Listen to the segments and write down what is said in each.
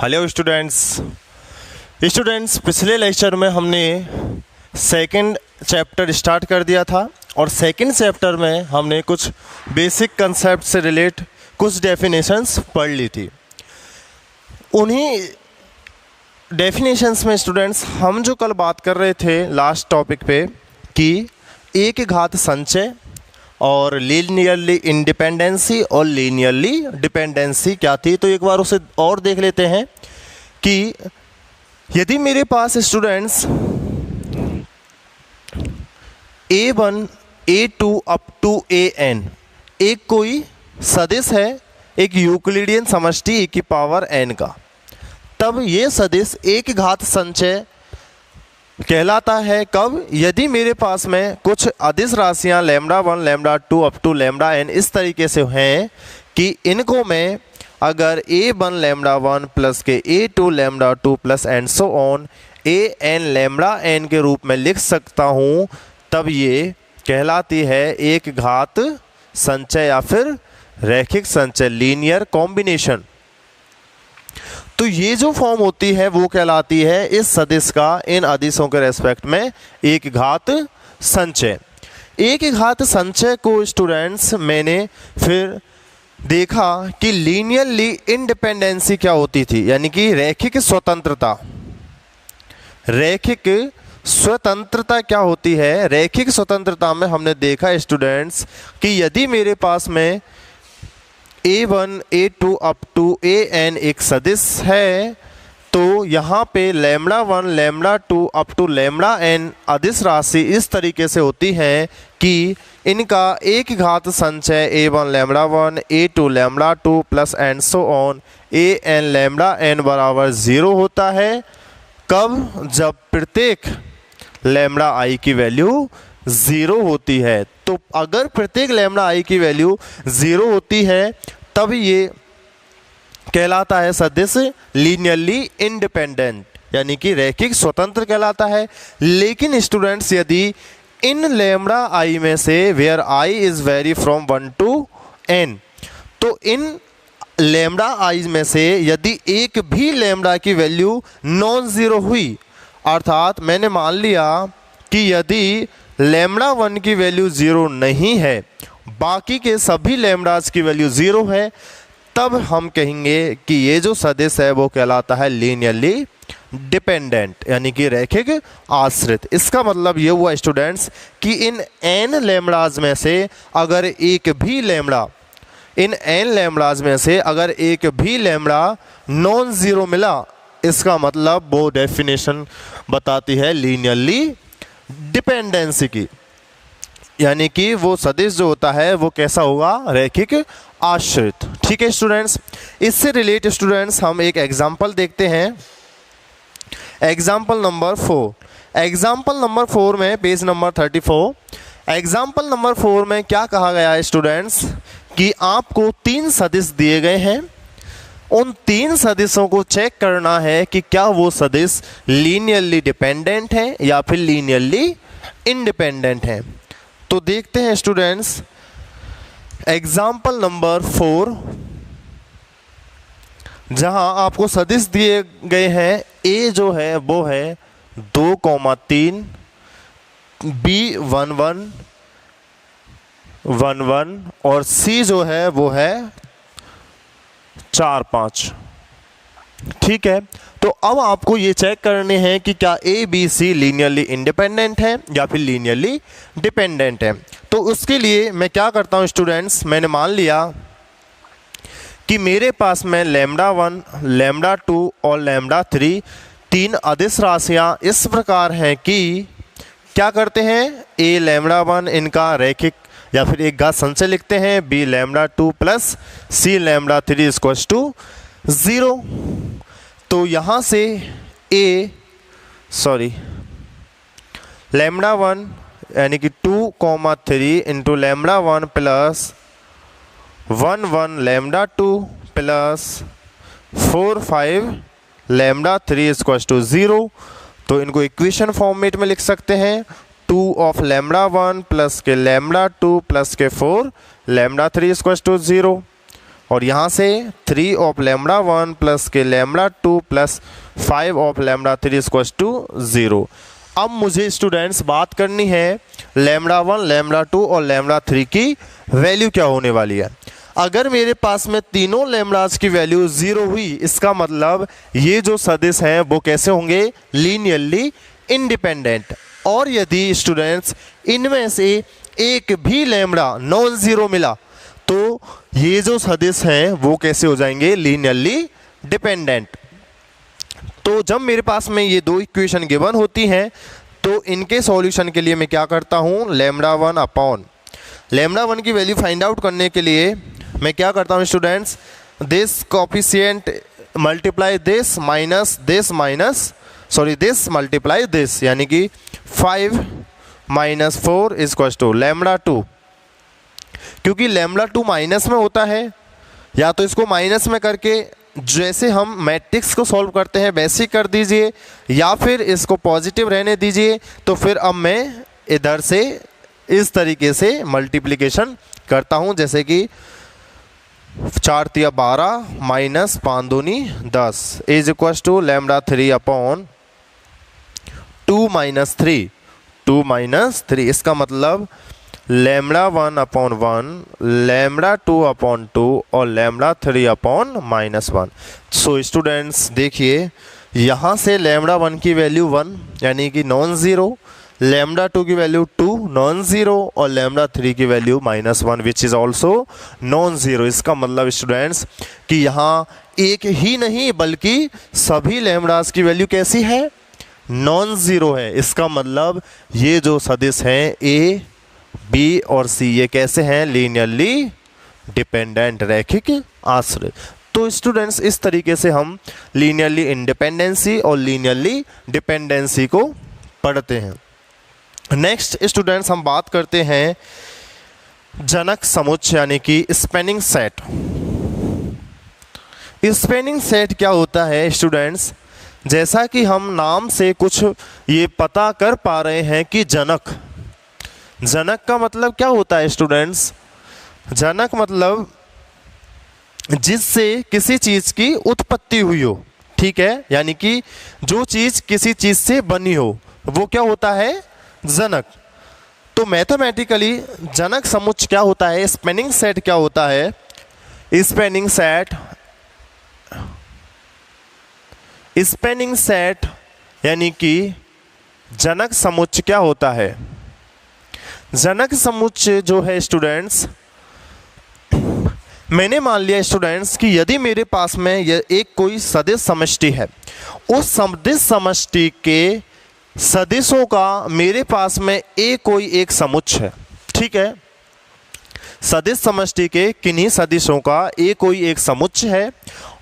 Hello students पिछले lecture में हमने सेकंड चैप्टर स्टार्ट कर दिया था और सेकंड चैप्टर में हमने कुछ बेसिक कंसेप्ट से रिलेट कुछ डेफिनेशंस पढ़ ली थी। उन्हीं डेफिनेशंस में स्टूडेंट्स हम जो कल बात कर रहे थे लास्ट टॉपिक पे कि एक घात संचय और लीनियरली इंडिपेंडेंसी और लीनियरली डिपेंडेंसी क्या थी, तो एक बार उसे और देख लेते हैं कि यदि मेरे पास students A1 A2 up to AN एक कोई सदिश है, एक यूक्लिडियन समष्टि e की पावर n का, तब ये सदिश एक घात संचय कहलाता है। कब? यदि मेरे पास में कुछ अदिश राशियां λ1 λ2 अप टू λn इस तरीके से हैं कि इनको मैं अगर A1 λ1 प्लस के A2 λ2 plus and so on AN λn के रूप में लिख सकता हूँ, तब ये कहलाती है एक घात संचय या फिर रैखिक संचय, लीनियर कॉम्बिनेशन। तो ये जो फॉर्म होती है वो कहलाती है इस सदिश का इन अदिशों के रेस्पेक्ट में एक घात संचय। एक घात संचय को स्टूडेंट्स मैंने फिर देखा कि लीनियरली इंडिपेंडेंसी क्या होती थी, यानी कि रैखिक स्वतंत्रता। रैखिक स्वतंत्रता क्या होती है? रैखिक स्वतंत्रता में हमने देखा स्टूडेंट्स कि यदि मेरे पास में A1 A2 up to AN एक सदिश है, तो यहाँ पे λ1 λ2 अप टू λn अदिश राशि इस तरीके से होती है कि इनका एक घात संचय A1 λ1 A2 λ2 plus and so on AN λn बराबर 0 होता है। कब? जब प्रत्येक λi की वैल्यू 0 होती है। तो अगर प्रत्येक λi की वैल्यू 0 होती है तब ये कहलाता है सदिश लीनियरली इंडिपेंडेंट, यानी कि रैखिक स्वतंत्र कहलाता है। लेकिन स्टूडेंट्स यदि इन λi में से where i is vary from 1 to n, तो इन λi में से यदि एक भी λ की वैल्यू नॉन ज़ीरो हुई, अर्थात मैंने मान लिया कि यदि λ1 की वैल्यू 0 नहीं है, बाकी के सभी लैम्डास की वैल्यू 0 है, तब हम कहेंगे कि ये जो सदिश है वो कहलाता है लीनियरली डिपेंडेंट, यानी कि रैखिक आश्रित। इसका मतलब ये हुआ स्टूडेंट्स कि इन n लैम्डास में से अगर एक भी लैम्डा इन n लैम्डास में से अगर एक भी लैम्डा नॉन ज़ीरो मिला, इसका मतलब वो डेफिनेशन बताती है लीनियरली डिपेंडेंसी की, यानी कि वो सदिश जो होता है वो कैसा होगा? रैखिक आश्रित। ठीक है स्टूडेंट्स, इससे रिलेट स्टूडेंट्स हम एक एग्जांपल देखते हैं। Example number 4। एग्जांपल नंबर 4 में पेज नंबर 34। एग्जांपल नंबर 4 में क्या कहा गया है स्टूडेंट्स कि आपको 3 सदिश दिए गए हैं, उन 3 सदिशों को चेक करना है कि क्या वो सदिश लीनियरली डिपेंडेंट है या फिर लीनियरली इंडिपेंडेंट है। तो देखते हैं स्टूडेंट्स एग्जाम्पल नंबर 4, जहां आपको सदिश दिए गए हैं। A जो है वो है 2,3, B 1 1 1 1 और C जो है वो है 4 5। ठीक है, तो अब आपको ये चेक करने हैं कि क्या A B C linearly independent है या फिर लीनियरली डिपेंडेंट है। तो उसके लिए मैं क्या करता हूँ स्टूडेंट्स, मैंने मान लिया कि मेरे पास में λ1 λ2 और λ3 3 अदिश राशियाँ इस प्रकार हैं कि क्या करते हैं, A λ1 इनका रैखिक या फिर एक घात संचय लिखते हैं, B λ2 plus C λ3 equals to 0। तो यहाँ से λ1 यानी कि 2,3 into λ1 plus 1 1 λ2 plus 4 5 λ3 equals to 0। तो इनको इक्वेशन फॉर्मेट में लिख सकते हैं, 2 ऑफ λ1 प्लस के λ2 प्लस के 4 λ3 इक्वल्स टू 0। और यहाँ से 3 ऑफ लैम्बडा 1 प्लस के lambda 2 plus 5 of lambda 3 equals to 0। अब मुझे स्टूडेंट्स बात करनी है लैम्बडा 1, लैम्बडा 2 और लैम्बडा 3 की वैल्यू क्या होने वाली है। अगर मेरे पास में तीनों लैम्बडास की वैल्यू 0 हुई, इसका मतलब ये जो सदिश हैं वो कैसे होंगे, लीनियरली इंडिपेंडेंट। और यदि स्टूडेंट्स इनमें से एक भी लैम्बडा नॉन जीरो मिला तो ये जो सदिश हैं वो कैसे हो जाएंगे, लीनियरली डिपेंडेंट। तो जब मेरे पास में ये दो इक्वेशन गिवन होती हैं तो इनके सॉल्यूशन के लिए मैं क्या करता हूँ, लैम्बडा 1 अपॉन लैम्बडा 1 की वैल्यू फाइंड आउट करने के लिए मैं क्या करता हूँ students, this coefficient multiply this multiply this, यानी कि 5 माइनस 4 इक्वल्स टू लैम्बडा 2। क्योंकि लैम्बडा 2 माइनस में होता है, या तो इसको माइनस में करके जैसे हम मैट्रिक्स को सॉल्व करते हैं वैसे ही कर दीजिए, या फिर इसको पॉजिटिव रहने दीजिए। तो फिर अब मैं इधर से इस तरीके से मल्टीप्लिकेशन करता हूं, जैसे कि 4 तिया 12 माइनस 5 दूनी 10 is equals to lambda 3 upon 2 minus 3। इसका मतलब लैम्बडा 1 अपॉन 1, लैम्बडा 2 अपॉन 2 और लैम्बडा 3 अपॉन -1। सो स्टूडेंट्स देखिए, यहाँ से लैम्बडा 1 की वैल्यू 1 यानी कि नॉन ज़ीरो, लैम्बडा 2 की वैल्यू 2 नॉन ज़ीरो और लैम्बडा 3 की value -1 which is also non zero. इसका मतलब स्टूडेंट्स कि यहाँ एक ही नहीं बल्कि सभी लैम्बडास की वैल्यू कैसी है, नॉन ज़ीरो है। इसका मतलब ये जो सदिश हैं ए, बी और सी ये कैसे हैं, लीनियरली डिपेंडेंट, रैखिक आश्रित। तो स्टूडेंट्स इस तरीके से हम लीनियरली इंडिपेंडेंसी और लीनियरली डिपेंडेंसी को पढ़ते हैं। नेक्स्ट स्टूडेंट्स हम बात करते हैं जनक समुच्चय यानी कि स्पैनिंग सेट। स्पैनिंग सेट क्या होता है स्टूडेंट्स, जैसा कि हम नाम से कुछ ये पता कर पा रहे हैं कि जनक का मतलब क्या होता है स्टूडेंट्स, जनक मतलब जिससे किसी चीज़ की उत्पत्ति हुई हो, ठीक है, यानी कि जो चीज़ किसी चीज़ से बनी हो वो क्या होता है, जनक। तो मैथमेटिकली जनक समुच्चय क्या होता है, स्पैनिंग सेट क्या होता है, स्पैनिंग सेट यानी कि जनक समुच्चय क्या होता है। जनक समुच्चय जो है स्टूडेंट्स, मैंने मान लिया स्टूडेंट्स कि यदि मेरे पास में एक कोई सदिश समष्टि है, उस सदिश समष्टि के सदिशों का मेरे पास में कोई एक समुच्चय है, ठीक है, सदिश समष्टि के किन्हीं सदिशों का कोई एक समुच्चय है।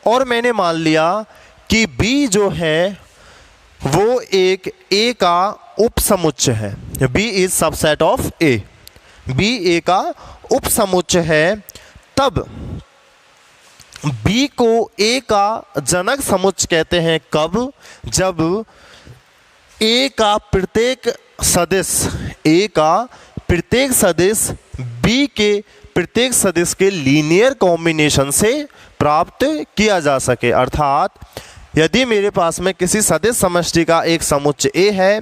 और मैंने मान लिया कि B जो है वो एक A का उपसमुच्चय है, B is subset of A, B A का उपसमुच्चय है। तब B को A का जनक समुच्चय कहते हैं, कब, जब A का प्रत्येक सदिश B के प्रत्येक सदिश के लीनियर कॉम्बिनेशन से प्राप्त किया जा सके। अर्थात यदि मेरे पास में किसी सदिश समष्टि का एक समुच्चय A है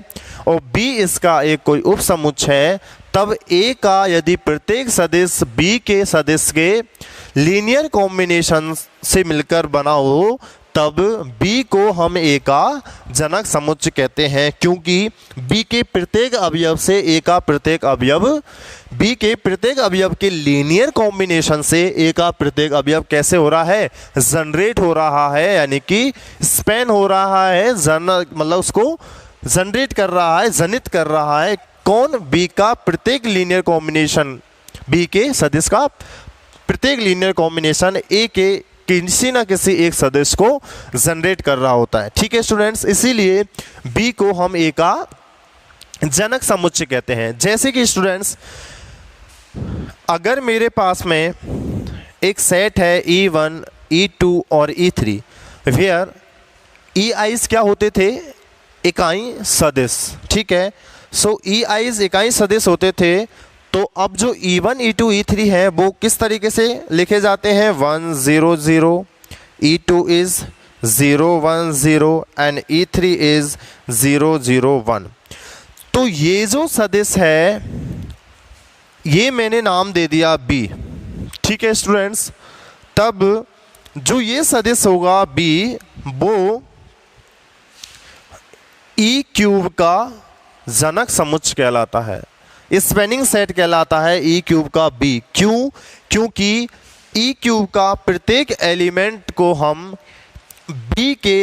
और B इसका एक कोई उपसमुच्चय है, तब A का यदि प्रत्येक सदिश B के सदिश के लीनियर कॉम्बिनेशन से मिलकर बना हो, तब B को हम A का जनक समुच्चय कहते हैं, क्योंकि B के प्रत्येक अवयव से A का प्रत्येक अवयव B के प्रत्येक अवयव के लीनियर कॉम्बिनेशन से A का प्रत्येक अवयव कैसे हो रहा है, जनरेट हो रहा है, यानी कि स्पैन हो रहा है, मतलब उसको जनरेट कर रहा है, जनित कर रहा है। कौन, B का प्रत्येक लीनियर कॉम्बिनेशन, B के सदिश का प्रत्येक लीनियर कॉम्बिनेशन A के किसी ना किसी एक सदिश को जनरेट कर रहा होता है, ठीक है स्टूडेंट्स। इसीलिए B को हम A का जनक समुच्चय कहते हैं। जैसे कि स्टूडेंट्स अगर मेरे पास में एक सेट है E1, E2 और E3, वेयर EIs क्या होते थे, इकाई सदिश, ठीक है। सो EIs इकाई सदिश होते थे तो अब जो E1 E2 E3 है वो किस तरीके से लिखे जाते हैं, 1 0 0, E2 is 0 1 0 and E3 is 0 0 1। तो ये जो सदिश है ये मैंने नाम दे दिया B, ठीक है स्टूडेंट्स। तब जो ये सदिश होगा B वो E क्यूब का जनक समुच्चय कहलाता है, स्पैनिंग सेट कहलाता है E क्यूब का B। क्यों? क्योंकि E क्यूब का प्रत्येक एलिमेंट को हम B के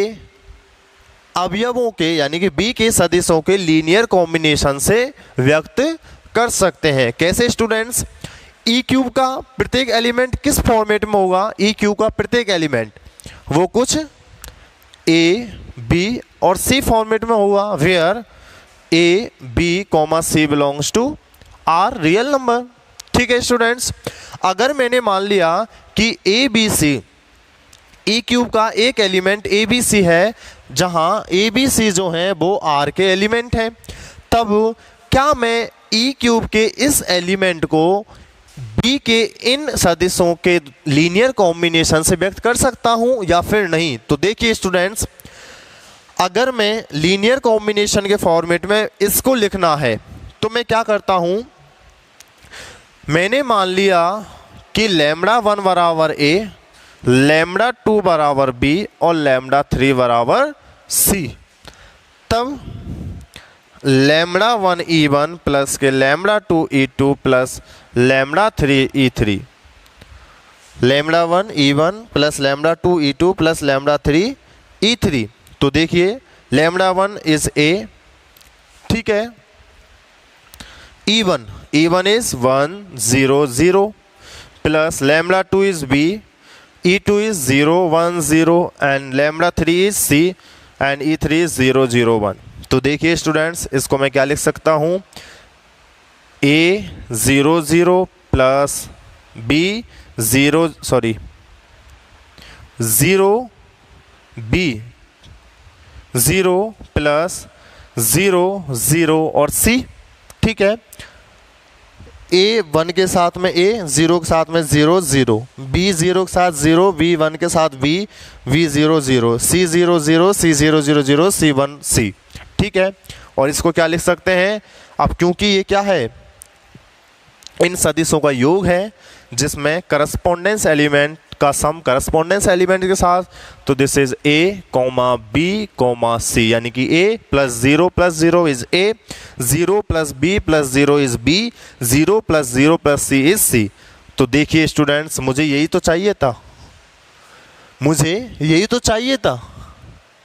अवयवों के यानी कि B के सदिशों के लीनियर कॉम्बिनेशन से व्यक्त कर सकते हैं। कैसे स्टूडेंट्स? E क्यूब का प्रत्येक एलिमेंट किस फॉर्मेट में होगा? E क्यूब का प्रत्येक एलिमेंट वो कुछ A B और C फॉर्मेट में होगा, where A B, C belongs to R real number. ठीक है स्टूडेंट्स, अगर मैंने मान लिया कि A B C E cube का एक एलिमेंट A B C है जहां A B C जो है वो R के एलिमेंट हैं, तब क्या मैं E क्यूब के इस एलिमेंट को B के इन सदिशों के लीनियर कॉम्बिनेशन से व्यक्त कर सकता हूं या फिर नहीं? तो देखिए स्टूडेंट्स, अगर मैं लीनियर कॉम्बिनेशन के फॉर्मेट में इसको लिखना है तो मैं क्या करता हूं, मैंने मान लिया कि λ1 बराबर A, λ2 बराबर B और λ3 बराबर C। तब λ1 E1 प्लस के λ2 E2 plus λ3 E3, λ1 E1 plus λ2 E2 plus λ3 E3। तो देखिए λ1 इज A, ठीक है, E1 is 1 0 0 plus λ2 is B, E2 is 0 1 0 and λ3 is C and E3 is 0 0 1। तो देखिए स्टूडेंट्स, इसको मैं क्या लिख सकता हूं, A 0 0 plus B 0 B 0 plus 0 0 और C, ठीक है। A 1 के साथ में A, 0 के साथ में 0 0, B 0 के साथ 0, B 1 के साथ B, V 0 0, C 0 0, C 0 0 0, C 1 C, ठीक है। और इसको क्या लिख सकते हैं अब, क्योंकि ये क्या है, इन सदिशों का योग है जिसमें करस्पॉन्डेंस एलिमेंट का सम करस्पॉन्डेंस एलिमेंट के साथ, तो this is A, B, C, यानी कि A plus 0 is A, 0 plus B plus 0 is B, 0 plus 0 plus C is C। तो देखिए स्टूडेंट्स, मुझे यही तो चाहिए था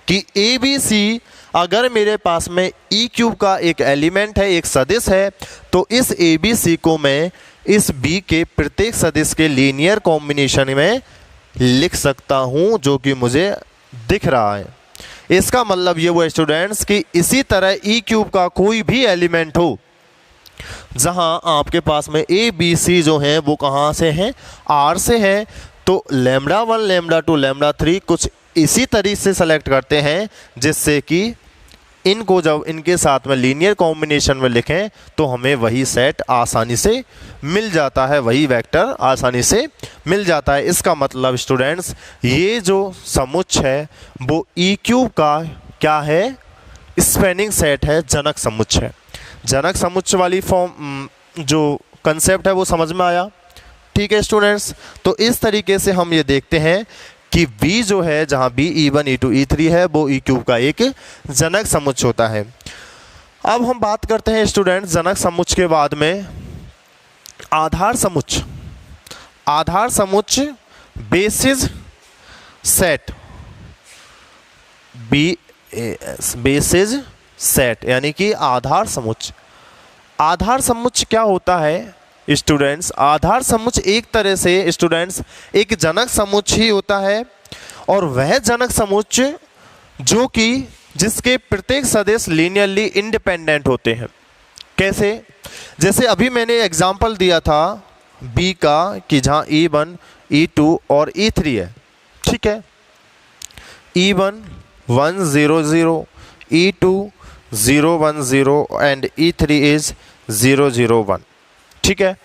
कि A B C अगर मेरे पास में E क्यूब का एक एलिमेंट है, एक सदिश है, तो इस A B C को मैं इस B के प्रत्येक सदिश के लीनियर कॉम्बिनेशन में लिख सकता हूं, जो कि मुझे दिख रहा है। इसका मतलब ये हुआ स्टूडेंट्स कि इसी तरह E क्यूब का कोई भी एलिमेंट हो जहां आपके पास में A B C जो हैं वो कहां से हैं, R से हैं, तो λ1 λ2 λ3 कुछ इसी तरीके से सेलेक्ट करते हैं जिससे कि इनको जब इनके साथ में लीनियर कॉम्बिनेशन में लिखें तो हमें वही सेट आसानी से मिल जाता है, वही वेक्टर आसानी से मिल जाता है। इसका मतलब स्टूडेंट्स, ये जो समुच्चय है वो E क्यूब का क्या है, स्पैनिंग सेट है, जनक समुच्चय। जनक समुच्चय वाली फॉर्म जो कंसेप्ट है वो समझ में आया, ठीक है स्टूडेंट्स। तो इस तरीके से हम ये देखते हैं कि V जो है, जहां B E1 E2 E3 है, वो E क्यूब का एक जनक समुच्चय होता है। अब हम बात करते हैं स्टूडेंट्स जनक समुच्चय के बाद में आधार समुच्चय। आधार समुच्चय बेसिस सेट, बेसिस सेट यानी कि आधार समुच्चय। आधार समुच्चय क्या होता है स्टूडेंट्स? आधार समुच्चय एक तरह से स्टूडेंट्स एक जनक समुच्चय ही होता है, और वह जनक समुच्चय जो कि जिसके प्रत्येक सदिश लीनियरली इंडिपेंडेंट होते हैं। कैसे? जैसे अभी मैंने एग्जांपल दिया था B का कि जहां E1 E2 और E3 है, ठीक है। E1 1 0 0, E2 0 1 0 and E3 is 0 0 1, ठीक है।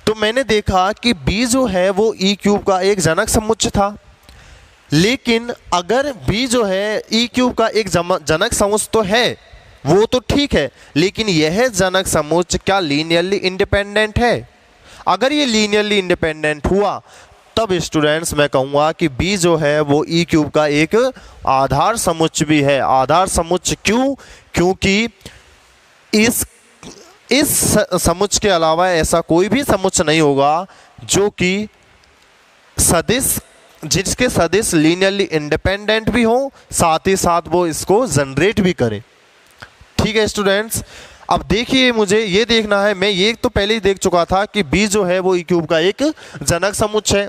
तो मैंने देखा कि B जो है वो ई क्यूब का एक जनक समुच्चय था, लेकिन अगर B जो है ई क्यूब का एक जनक समुच्चय तो है, वो तो ठीक है, लेकिन यह जनक समुच्चय क्या लीनियरली इंडिपेंडेंट है? अगर ये लीनियरली इंडिपेंडेंट हुआ तब स्टूडेंट्स मैं कहूँगा कि B जो है वो ई क्यूब का एक आधार समुच्चय भी है। आधार समुच्चय क्यों? क्योंकि इस समुच्चय के अलावा ऐसा कोई भी समुच्चय नहीं होगा जो कि सदिश, जिसके सदिश लीनियरली इंडिपेंडेंट भी हो, साथ ही साथ वो इसको जनरेट भी करे। ठीक है स्टूडेंट्स, अब देखिए मुझे ये देखना है, मैं ये तो पहले ही देख चुका था कि B जो है वो ई क्यूब का एक जनक समुच्चय है।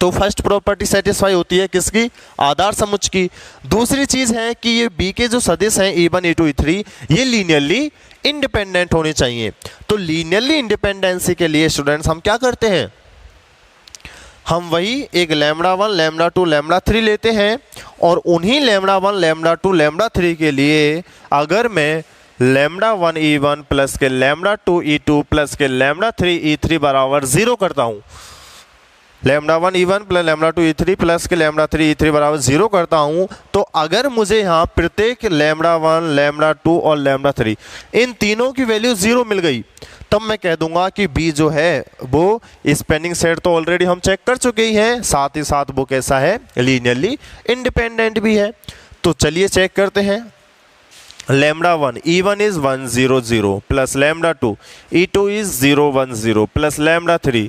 तो फर्स्ट प्रॉपर्टी सेटिस्फाई होती है किसकी? आधार समुच्चय की। दूसरी चीज है कि ये B के जो सदिश हैं E1 E2 E3 ये लीनियरली इंडिपेंडेंट होने चाहिए। तो लीनियरली इंडिपेंडेंसी के लिए स्टूडेंट्स हम क्या करते हैं? हम वही एक λ1 λ2 λ3 लेते हैं और उन्हीं λ1 λ2 λ3 के लिए अगर मैं λ1 E1 प्लस के λ2 E2 प्लस के λ3 E3 बराबर 0 करता हूँ, λ1 E1 प्लस λ2 E3 प्लस के λ3 E3 बराबर 0 करता हूँ, तो अगर मुझे यहाँ प्रत्येक λ1 λ2 और λ3 इन तीनों की वैल्यू 0 मिल गई, तब मैं कह दूंगा कि B जो है वो स्पैनिंग सेट तो ऑलरेडी हम चेक कर चुके ही हैं, साथ ही साथ वो कैसा है? लीनियरली इंडिपेंडेंट भी है। तो चलिए चेक करते हैं। λ1 E1 is 1 0 0 plus λ2 E2 is 0 1 0 plus λ3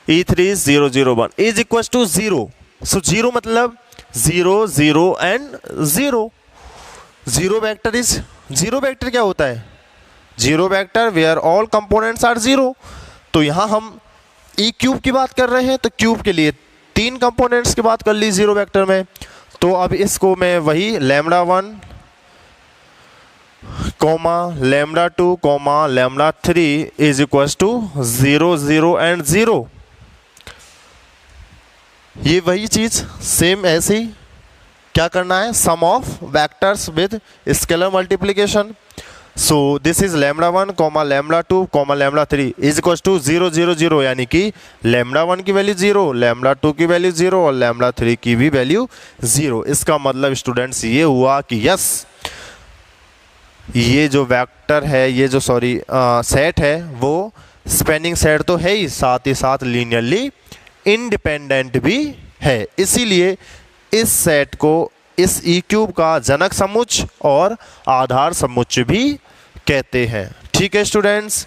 E3 is 0 0 1 is equal to 0। So 0 मतलब 0 0 and 0। Zero vector is, zero vector क्या होता है? Zero vector where all components are 0। तो यहाँ हम ई क्यूब की बात कर रहे हैं, तो क्यूब के लिए 3 कंपोनेंट्स की बात कर ली जीरो वेक्टर में। तो अब इसको मैं वही λ1 comma λ2 comma λ3 is equal to 0 0 and 0, ये वही चीज सेम ऐसे ही क्या करना है? Sum of vectors with scalar multiplication. So this is λ1 comma λ2 comma λ3 is equal to 0 0 0, यानी कि λ1 की वैल्यू 0, λ2 की वैल्यू 0 और λ3 की भी वैल्यू 0। इसका मतलब स्टूडेंट्स ये हुआ कि यस, ये जो वेक्टर है, ये जो सेट है वो स्पैनिंग सेट तो है ही, साथ ही साथ लीनियरली इंडिपेंडेंट भी है। इसीलिए इस सेट को इस ई क्यूब का जनक समुच्चय और आधार समुच्चय भी कहते हैं। ठीक है स्टूडेंट्स।